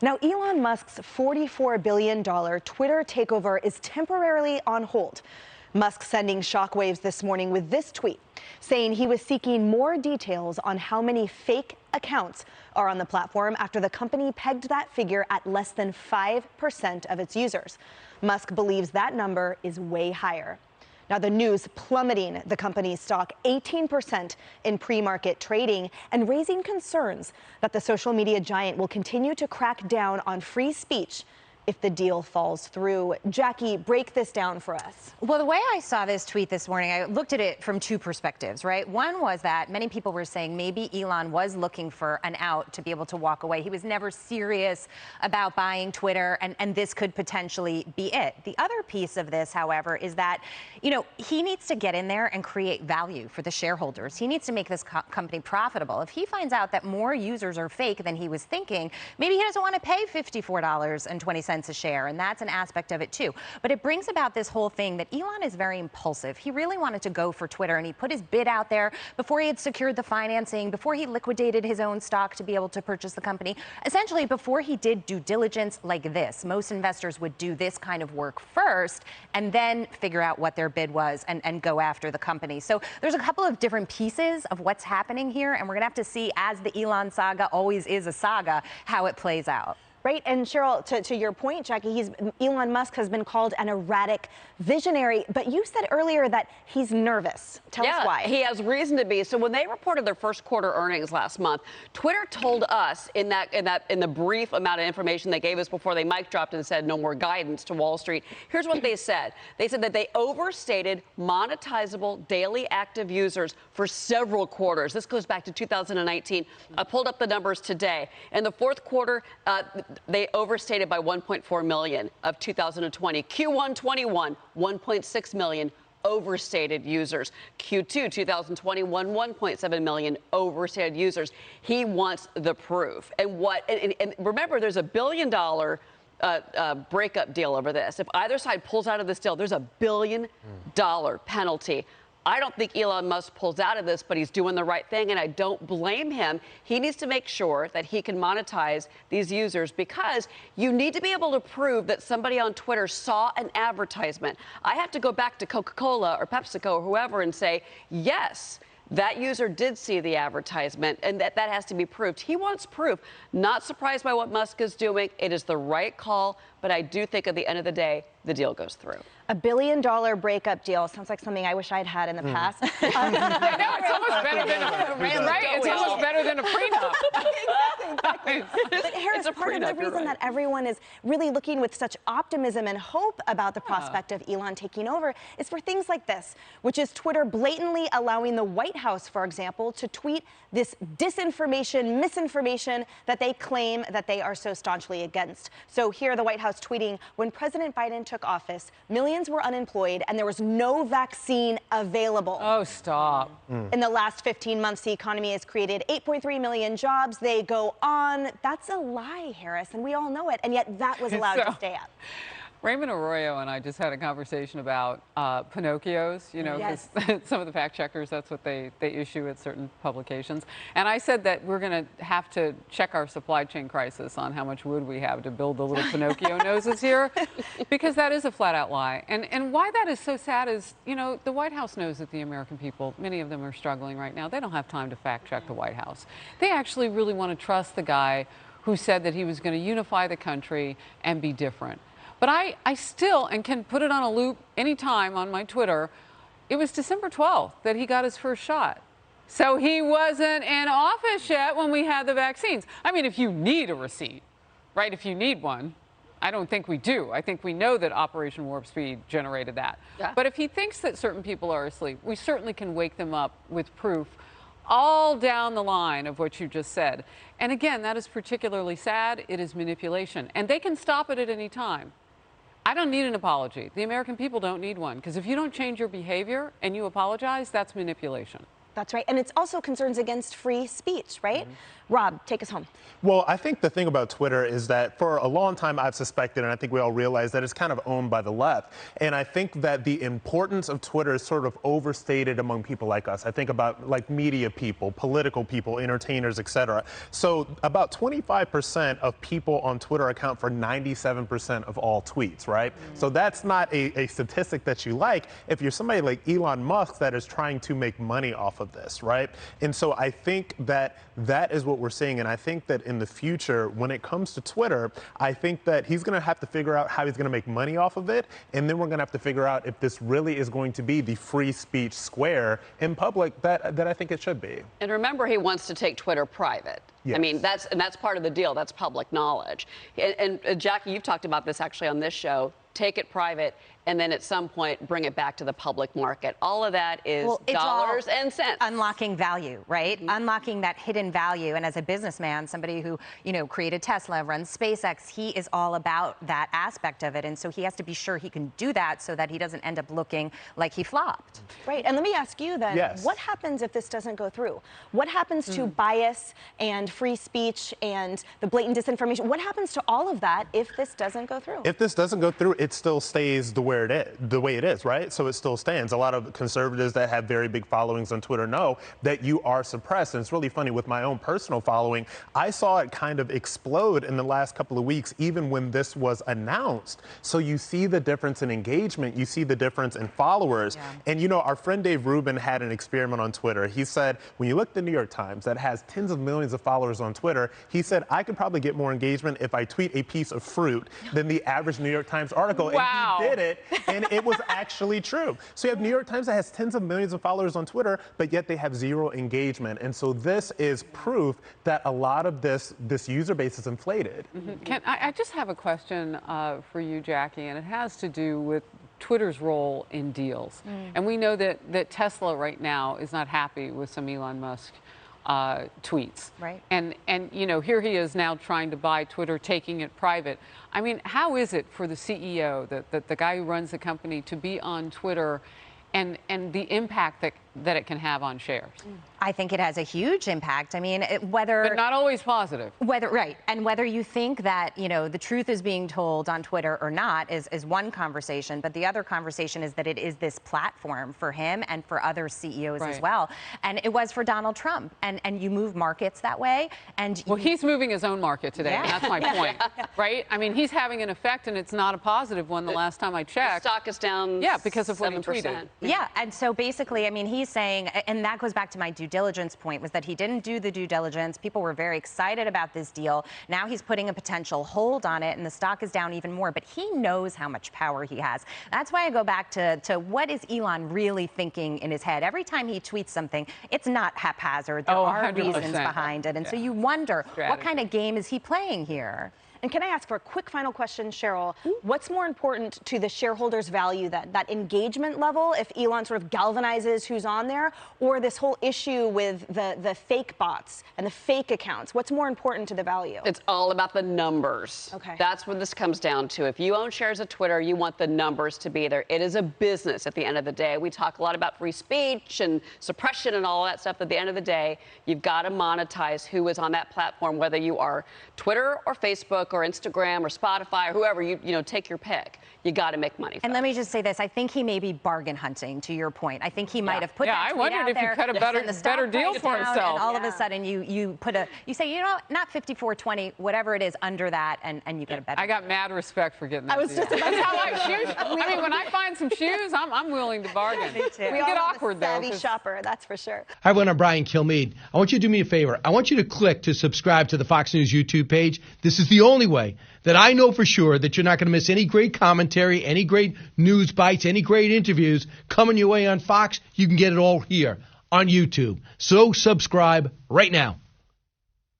Now, Elon Musk's $44 billion Twitter takeover is temporarily on hold. Musk sending shockwaves this morning with this tweet, saying he was seeking more details on how many fake accounts are on the platform after the company pegged that figure at less than 5% of its users. Musk believes that number is way higher. Now, the news plummeting the company's stock 18% in pre-market trading and raising concerns that the social media giant will continue to crack down on free speech if the deal falls through. Jackie, break this down for us. Well, the way I saw this tweet this morning, I looked at it from two perspectives, right? One was that many people were saying maybe Elon was looking for an out to be able to walk away. He was never serious about buying Twitter, and this could potentially be it. The other piece of this, however, is that, he needs to get in there and create value for the shareholders. He needs to make this company profitable. If he finds out that more users are fake than he was thinking, maybe he doesn't want to pay $54.20 a share, and that's an aspect of it too. But it brings about this whole thing that Elon is very impulsive. He really wanted to go for Twitter, and he put his bid out there before he had secured the financing, before he liquidated his own stock to be able to purchase the company, essentially before he did due diligence like this. Most investors would do this kind of work first and then figure out what their bid was and go after the company. So there's a couple of different pieces of what's happening here, and we're gonna have to see, as the Elon saga always is a saga, how it plays out. Right, and Cheryl, to your point, Jackie, Elon Musk has been called an erratic visionary, but you said earlier that he's nervous. Tell us why. He has reason to be. So when they reported their first quarter earnings last month, Twitter told us in the brief amount of information they gave us before they mic dropped and said no more guidance to Wall Street. Here's what they said. They said that they overstated monetizable daily active users for several quarters. This goes back to 2019. I pulled up the numbers today. In the fourth quarter, they overstated by 1.4 million of 2020. Q1 21, 1.6 million overstated users. Q2 2021, 1.7 million overstated users. He wants the proof. And remember, there's $1 billion breakup deal over this. If either side pulls out of this deal, there's $1 billion penalty. I don't think Elon Musk pulls out of this, but he's doing the right thing, and I don't blame him. He needs to make sure that he can monetize these users, because you need to be able to prove that somebody on Twitter saw an advertisement. I have to go back to Coca-Cola or PepsiCo or whoever and say, yes, that user did see the advertisement, and that has to be proved. He wants proof. Not surprised by what Musk is doing. It is the right call, but I do think at the end of the day, the deal goes through. $1 billion breakup deal sounds like something I wish I'd had in the past. I know, it's almost better than it's almost better than a prenup. But Harris, part of the reason that everyone is really looking with such optimism and hope about the prospect of Elon taking over is for things like this, which is Twitter blatantly allowing the White House, for example, to tweet this disinformation, misinformation that they claim that they are so staunchly against. So here, the White House tweeting, when President Biden took office, millions were unemployed and there was no vaccine available. Oh, stop. In the last 15 months, the economy has created 8.3 million jobs. They go on. That's a lie, Harris, and we all know it. And yet that was allowed to stay up. Raymond Arroyo and I just had a conversation about Pinocchios, Yes. because some of the fact checkers, that's what they issue at certain publications. And I said that we're going to have to check our supply chain crisis on how much wood we have to build the little Pinocchio noses here, because that is a flat out lie. And why that is so sad is, the White House knows that the American people, many of them are struggling right now. They don't have time to fact check the White House. They actually really want to trust the guy who said that he was going to unify the country and be different. But I still, and can put it on a loop anytime on my Twitter, it was December 12th that he got his first shot. So he wasn't in office yet when we had the vaccines. I mean, if you need a receipt, right, if you need one, I don't think we do. I think we know that Operation Warp Speed generated that. Yeah. But if he thinks that certain people are asleep, we certainly can wake them up with proof all down the line of what you just said. And again, that is particularly sad. It is manipulation. And they can stop it at any time. I don't need an apology. The American people don't need one, because if you don't change your behavior and you apologize, that's manipulation. That's right. And it's also concerns against free speech, right? Rob, take us home. Well, I think the thing about Twitter is that for a long time I've suspected, and I think we all realize, that it's kind of owned by the left. And I think that the importance of Twitter is sort of overstated among people like us. I think about like media people, political people, entertainers, etc. So about 25% of people on Twitter account for 97% of all tweets, right? So that's not a statistic that you like if you're somebody like Elon Musk that is trying to make money off of this, right? And so I think that that is what we're seeing. And I think that in the future, when it comes to Twitter, I think that he's going to have to figure out how he's going to make money off of it. And then we're going to have to figure out if this really is going to be the free speech square in public that I think it should be. And remember, he wants to take Twitter private. Yes. I mean, that's part of the deal. That's public knowledge. And Jackie, you've talked about this actually on this show. Take it private, and then at some point bring it back to the public market. All of that is dollars and cents. Unlocking value, right? Unlocking that hidden value. And as a businessman, somebody who, created Tesla, runs SpaceX, he is all about that aspect of it. And so he has to be sure he can do that so that he doesn't end up looking like he flopped. Right. And let me ask you then, what happens if this doesn't go through? What happens to bias and free speech and the blatant disinformation? What happens to all of that if this doesn't go through? If this doesn't go through, it still stays the way it is, right? So it still stands. A lot of conservatives that have very big followings on Twitter know that you are suppressed. And it's really funny, with my own personal following, I saw it kind of explode in the last couple of weeks, even when this was announced. So you see the difference in engagement, you see the difference in followers. And our friend Dave Rubin had an experiment on Twitter. He said, when you look at the New York Times that has tens of millions of followers on Twitter, he said, I could probably get more engagement if I tweet a piece of fruit than the average New York Times article. Wow. And he did it, and it was actually true. So you have New York Times that has tens of millions of followers on Twitter, but yet they have zero engagement. And so this is proof that a lot of this user base is inflated. I just have a question for you, Jackie, and it has to do with Twitter's role in deals. And we know that Tesla right now is not happy with some Elon Musk tweets. Right. And here he is now trying to buy Twitter, taking it private. I mean, how is it for the CEO, the guy who runs the company, to be on Twitter and the impact that it can have on shares? I think it has a huge impact. I mean, but not always positive. And whether you think that, the truth is being told on Twitter or not is one conversation, but the other conversation is that it is this platform for him and for other CEOs as well. And it was for Donald Trump. And you move markets that way. And he's moving his own market today, and that's my point, right? I mean, he's having an effect, and it's not a positive one the last time I checked. The stock is down because of what he tweeted. Yeah, and so basically, I mean, he's saying, and that goes back to my due diligence point, was that he didn't do the due diligence. People were very excited about this deal. Now he's putting a potential hold on it, and the stock is down even more. But he knows how much power he has. That's why I go back to what is Elon really thinking in his head? Every time he tweets something, it's not haphazard. There are 100%. reasons behind it. And so you wonder, what kind of game is he playing here? And can I ask for a quick final question, Cheryl? What's more important to the shareholders' value, that engagement level, if Elon sort of galvanizes who's on there, or this whole issue with the fake bots and the fake accounts? What's more important to the value? It's all about the numbers. Okay. That's what this comes down to. If you own shares of Twitter, you want the numbers to be there. It is a business at the end of the day. We talk a lot about free speech and suppression and all that stuff. At the end of the day, you've got to monetize who is on that platform, whether you are Twitter or Facebook or Instagram or Spotify or whoever, you take your pick. You got to make money. And let me just say this. I think he may be bargain hunting, to your point. I think he might have put that tweet out there. I wondered if he cut a better deal for himself. And all of a sudden you say, not 54.20, whatever it is under that, and you get a better I got mad respect for getting that deal. Just about to say shoes. I mean, when I find some shoes, I'm willing to bargain. Me too. We get all awkward, have a though. savvy shopper, that's for sure. Hi, everyone. I'm Brian Kilmeade. I want you to do me a favor. I want you to click to subscribe to the Fox News YouTube page. This is the only way that I know for sure that you're not going to miss any great commentary, any great news bites, any great interviews coming your way on Fox. You can get it all here on YouTube. So subscribe right now.